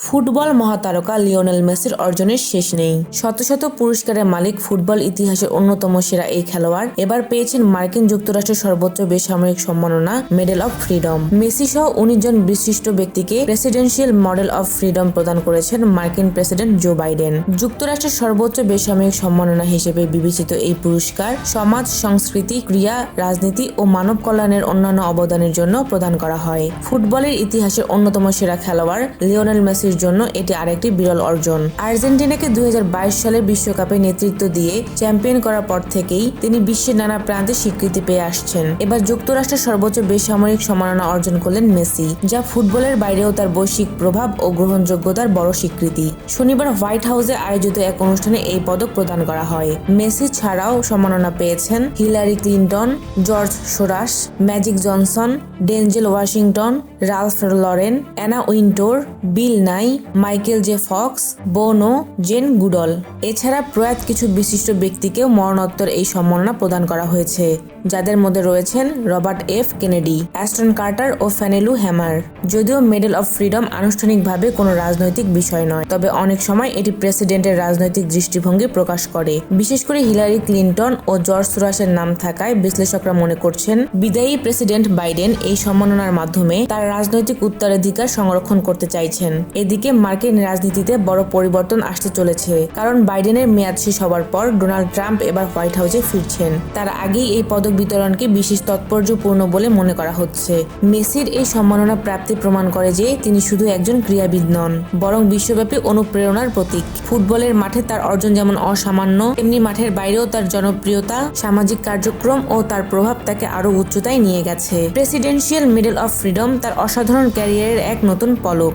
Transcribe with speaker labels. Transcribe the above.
Speaker 1: Football মহাতারকা Lionel মেসির অর্জনের শেষ নেই। শত শত পুরস্কারের মালিক ফুটবল ইতিহাসের অন্যতম সেরা এই খেলোয়াড় এবার পেয়েছেন মার্কিন যুক্তরাষ্ট্রের সর্বোচ্চ বেসামরিক সম্মাননা মেডেল অব ফ্রিডম। মেসি সহ 19 জন বিশিষ্ট ব্যক্তিকে প্রেসিডেন্সিয়াল মডেল অব ফ্রিডম প্রদান করেছেন মার্কিন প্রেসিডেন্ট জো বাইডেন। যুক্তরাষ্ট্রের সর্বোচ্চ বেসামরিক সম্মাননা হিসেবে বিবেচিত এই পুরস্কার সমাজ, সংস্কৃতি, ক্রীড়া, রাজনীতি ও মানব কল্যাণের অন্যান্য অবদানের জন্য প্রদান করা হয়। ফুটবলের ইতিহাসের অন্যতম সেরা খেলোয়াড় লিওনেল মেসির জন্য এটি আরেকটি বিরল অর্জন। আর্জেন্টিনাকে 2022 সালের বিশ্বকাপে নেতৃত্ব দিয়ে চ্যাম্পিয়ন করার পর থেকেই তিনি বিশ্বের নানা প্রান্তে স্বীকৃতি পেয়ে আসছেন। এবার যুক্তরাষ্ট্রের সর্বোচ্চ বেসামরিক সম্মাননা অর্জন করলেন মেসি, যা ফুটবলের বাইরেও তার বৈশ্বিক প্রভাব ও গ্রহণযোগ্যতার বড় স্বীকৃতি। শনিবার হোয়াইট হাউসে আয়োজিত এক অনুষ্ঠানে এই পদক প্রদান করা হয়। মেসি ছাড়াও সম্মাননা পেয়েছেন Hillary Clinton, George Soros, Magic Johnson, Denzel Washington, Ralph Lauren, Anna Wintour, Bill Nye, Michael J Fox, Bono, Jane Goodall. এছাড়া প্রয়াত কিছু বিশিষ্ট ব্যক্তিকেও মরণোত্তর এই সম্মাননা প্রদান করা হয়েছে, যাদের মধ্যে রয়েছেন Robert F Kennedy, Ashton Carter ও ফ্যানেলু হ্যামার। যদিও মেডেল অব ফ্রিডম আনুষ্ঠানিকভাবে কোনো রাজনৈতিক বিষয় নয়, তবে অনেক সময় এটি প্রেসিডেন্টের রাজনৈতিক দৃষ্টিভঙ্গি প্রকাশ করে। বিশেষ করে হিলারি ক্লিনটন ও জর্জ সোরাসের নাম থাকায় বিশ্লেষকরা মনে করছেন বিদায়ী প্রেসিডেন্ট বাইডেন এই সম্মাননার মাধ্যমে তার রাজনৈতিক উত্তরাধিকার সংরক্ষণ করতে চাইছেন। এদিকে মার্কিন রাজনীতিতে বড় পরিবর্তন আসতে চলেছে, কারণ বাইডেনের মেয়াদ শেষ হওয়ার পর ডোনাল্ড ট্রাম্প এবার হোয়াইট হাউসে ফিরছেন। তার আগেই এই পদক বিতরণকে বিশেষ তাৎপর্যপূর্ণ বলে মনে করা হচ্ছে। মেসির এই সম্মাননা প্রাপ্তি প্রমাণ করে যে তিনি শুধু একজন ক্রীড়াবিদ নন, বরং বিশ্বব্যাপী অনুপ্রেরণার প্রতীক। ফুটবলের মাঠে তার অর্জন যেমন অসামান্য, তেমনি মাঠের বাইরেও তার জনপ্রিয়তা, সামাজিক কার্যক্রম ও তার প্রভাব তাকে আরো উচ্চতায় নিয়ে গেছে। প্রেসিডেন্সিয়াল মেডেল অব ফ্রিডম তার অসাধারণ ক্যারিয়ারের এক নতুন পলক।